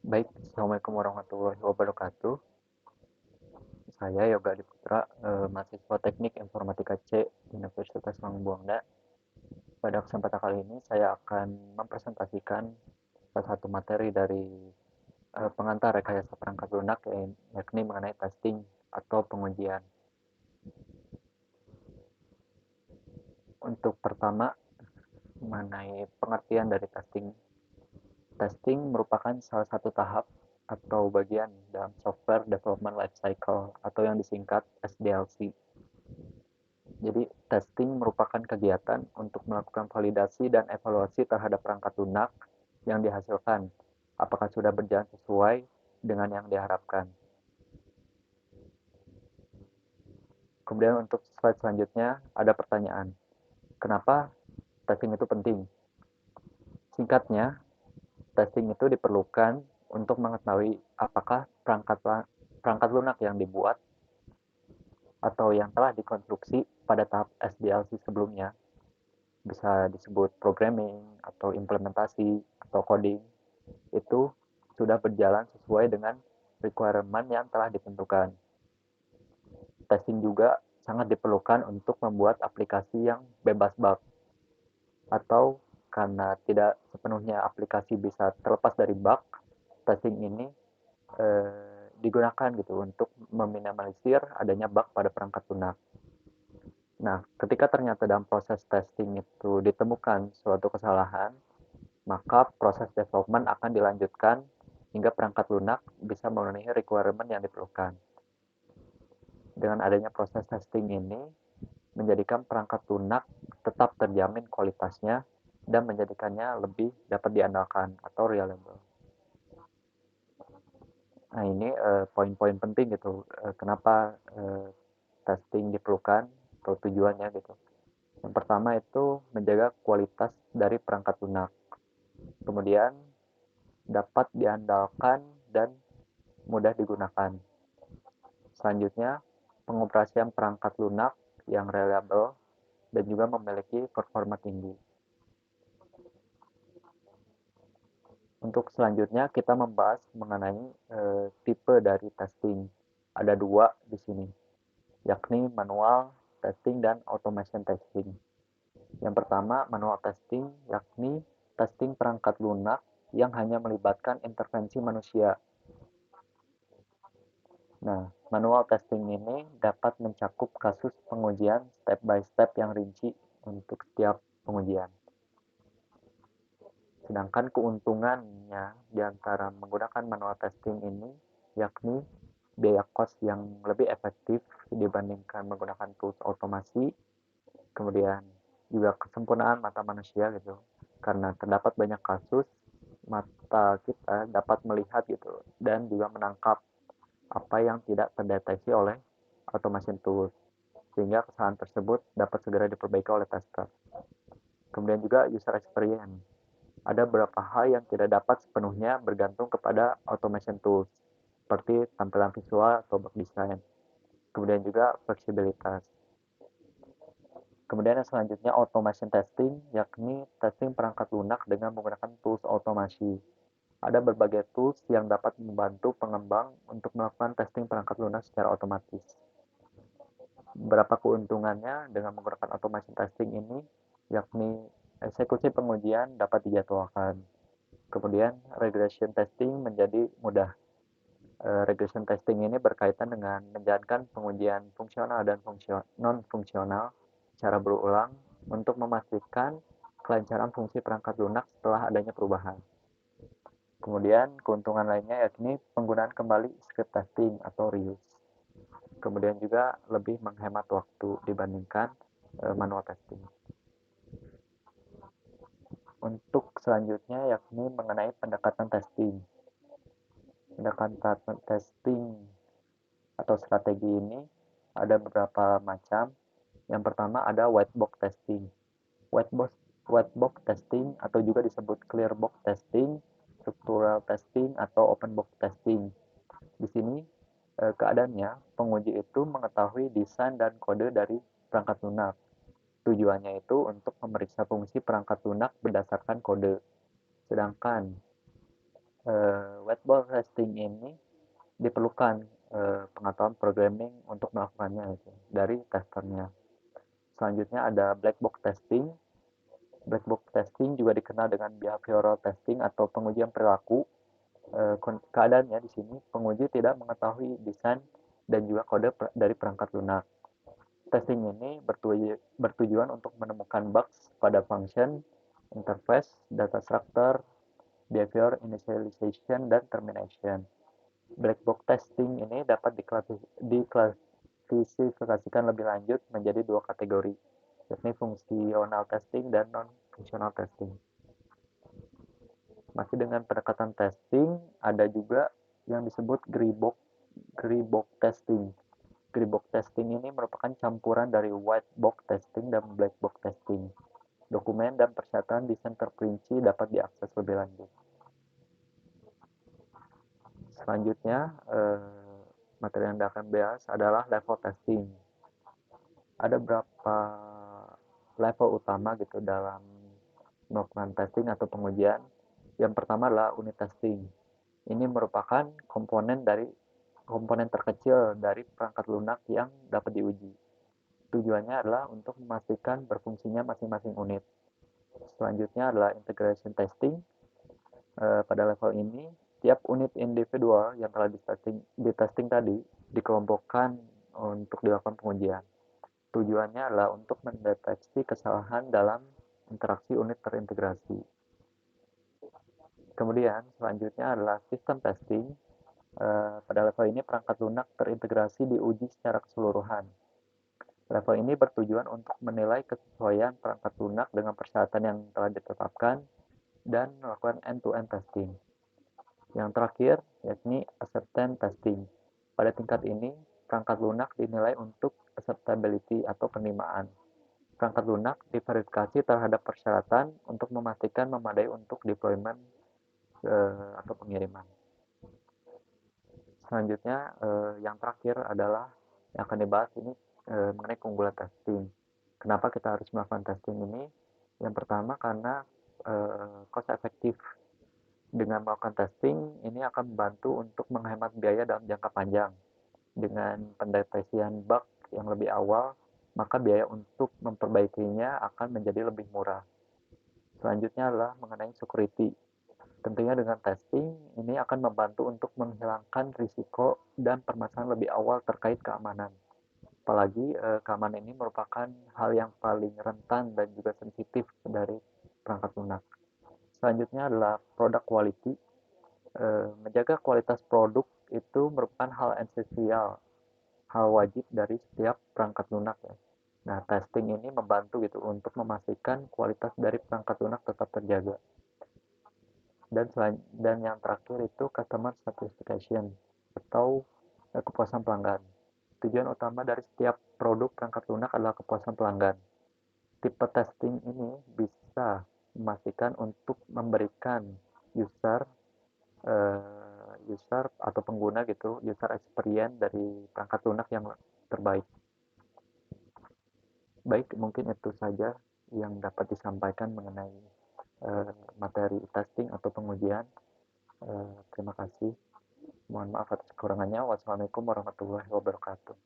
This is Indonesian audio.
Baik, Assalamualaikum warahmatullahi wabarakatuh. Saya Yoga Adiputra, mahasiswa Teknik Informatika C Universitas Langbuangda. Pada kesempatan kali ini saya akan mempresentasikan salah satu materi dari pengantar rekayasa perangkat lunak, yakni mengenai testing atau pengujian. Untuk pertama, mengenai pengertian dari testing. Testing merupakan salah satu tahap atau bagian dalam software development lifecycle atau yang disingkat SDLC. Jadi, testing merupakan kegiatan untuk melakukan validasi dan evaluasi terhadap perangkat lunak yang dihasilkan, apakah sudah berjalan sesuai dengan yang diharapkan. Kemudian untuk slide selanjutnya ada pertanyaan, kenapa testing itu penting? Singkatnya, testing itu diperlukan untuk mengetahui apakah perangkat lunak yang dibuat atau yang telah dikonstruksi pada tahap SDLC sebelumnya, bisa disebut programming atau implementasi atau coding, itu sudah berjalan sesuai dengan requirement yang telah ditentukan. Testing juga sangat diperlukan untuk membuat aplikasi yang bebas bug, atau karena tidak sepenuhnya aplikasi bisa terlepas dari bug, testing ini digunakan gitu untuk meminimalisir adanya bug pada perangkat lunak. Nah, ketika ternyata dalam proses testing itu ditemukan suatu kesalahan, maka proses development akan dilanjutkan hingga perangkat lunak bisa memenuhi requirement yang diperlukan. Dengan adanya proses testing ini, menjadikan perangkat lunak tetap terjamin kualitasnya dan menjadikannya lebih dapat diandalkan atau reliable. Nah, ini poin-poin penting gitu, kenapa testing diperlukan atau tujuannya gitu. Yang pertama itu menjaga kualitas dari perangkat lunak. Kemudian dapat diandalkan dan mudah digunakan. Selanjutnya, pengoperasian perangkat lunak yang reliable dan juga memiliki performa tinggi. Untuk selanjutnya kita membahas mengenai tipe dari testing. Ada dua di sini, yakni manual testing dan automation testing. Yang pertama, manual testing, yakni testing perangkat lunak yang hanya melibatkan intervensi manusia. Nah, manual testing ini dapat mencakup kasus pengujian step by step yang rinci untuk setiap pengujian. Sedangkan keuntungannya di antara menggunakan manual testing ini yakni biaya cost yang lebih efektif dibandingkan menggunakan tools otomasi, kemudian juga kesempurnaan mata manusia gitu. Karena terdapat banyak kasus, mata kita dapat melihat gitu dan juga menangkap apa yang tidak terdeteksi oleh automation tools, sehingga kesalahan tersebut dapat segera diperbaiki oleh tester. Kemudian juga user experience. Ada beberapa hal yang tidak dapat sepenuhnya bergantung kepada automation tools, seperti tampilan visual atau bug design. Kemudian juga fleksibilitas. Kemudian yang selanjutnya automation testing, yakni testing perangkat lunak dengan menggunakan tools otomasi. Ada berbagai tools yang dapat membantu pengembang untuk melakukan testing perangkat lunak secara otomatis. Beberapa keuntungannya dengan menggunakan automation testing ini, yakni eksekusi pengujian dapat dijadwalkan. Kemudian regression testing menjadi mudah. Regression testing ini berkaitan dengan menjalankan pengujian fungsional dan non-fungsional secara berulang untuk memastikan kelancaran fungsi perangkat lunak setelah adanya perubahan. Kemudian keuntungan lainnya yakni penggunaan kembali script testing atau reuse. Kemudian juga lebih menghemat waktu dibandingkan manual testing. Untuk selanjutnya yakni mengenai pendekatan testing. Pendekatan testing atau strategi ini ada beberapa macam. Yang pertama ada white box testing. White box testing atau juga disebut clear box testing, structural testing atau open box testing. Di sini keadaannya penguji itu mengetahui desain dan kode dari perangkat lunak. Tujuannya itu untuk memeriksa fungsi perangkat lunak berdasarkan kode. Sedangkan Whiteboard testing ini diperlukan pengetahuan programming untuk melakukannya gitu, dari testernya. Selanjutnya ada black box testing. Black box testing juga dikenal dengan behavioral testing atau pengujian perilaku. Keadaannya di sini penguji tidak mengetahui desain dan juga kode dari perangkat lunak. Testing ini bertujuan untuk menemukan bugs pada function, interface, data structure, behavior initialization, dan termination. Black box testing ini dapat diklasifikasikan lebih lanjut menjadi dua kategori, yakni fungsional testing dan non-fungsional testing. Masih dengan pendekatan testing, ada juga yang disebut gray box testing. Gray box testing ini merupakan campuran dari white box testing dan black box testing. Dokumen dan persyaratan desain terperinci dapat diakses lebih lanjut. Selanjutnya, materi yang akan bahas adalah level testing. Ada berapa level utama gitu dalam melakukan testing atau pengujian. Yang pertama adalah unit testing. Ini merupakan komponen terkecil dari perangkat lunak yang dapat diuji. Tujuannya adalah untuk memastikan berfungsinya masing-masing unit. Selanjutnya adalah integration testing. Pada level ini, tiap unit individual yang telah di-testing tadi dikelompokkan untuk dilakukan pengujian. Tujuannya adalah untuk mendeteksi kesalahan dalam interaksi unit terintegrasi. Kemudian selanjutnya adalah system testing. Pada level ini perangkat lunak terintegrasi diuji secara keseluruhan. Level ini bertujuan untuk menilai kesesuaian perangkat lunak dengan persyaratan yang telah ditetapkan dan melakukan end-to-end testing. Yang terakhir yakni acceptance testing. Pada tingkat ini, perangkat lunak dinilai untuk acceptability atau penerimaan. Perangkat lunak diverifikasi terhadap persyaratan untuk memastikan memadai untuk deployment atau pengiriman. Selanjutnya, yang terakhir adalah yang akan dibahas ini mengenai keunggulan testing. Kenapa kita harus melakukan testing ini? Yang pertama karena cost efektif. Dengan melakukan testing, ini akan membantu untuk menghemat biaya dalam jangka panjang. Dengan pendeteksian bug yang lebih awal, maka biaya untuk memperbaikinya akan menjadi lebih murah. Selanjutnya adalah mengenai security. Tentunya dengan testing, ini akan membantu untuk menghilangkan risiko dan permasalahan lebih awal terkait keamanan. Apalagi keamanan ini merupakan hal yang paling rentan dan juga sensitif dari perangkat lunak. Selanjutnya adalah product quality. Menjaga kualitas produk itu merupakan hal esensial, hal wajib dari setiap perangkat lunak ya. Nah, testing ini membantu gitu untuk memastikan kualitas dari perangkat lunak tetap terjaga. Dan yang terakhir itu customer satisfaction atau kepuasan pelanggan. Tujuan utama dari setiap produk perangkat lunak adalah kepuasan pelanggan. Tipe testing ini bisa memastikan untuk memberikan user atau pengguna gitu, user experience dari perangkat lunak yang terbaik. Baik, mungkin itu saja yang dapat disampaikan mengenai materi testing atau pengujian. Terima kasih. Mohon maaf atas kekurangannya. Wassalamualaikum warahmatullahi wabarakatuh.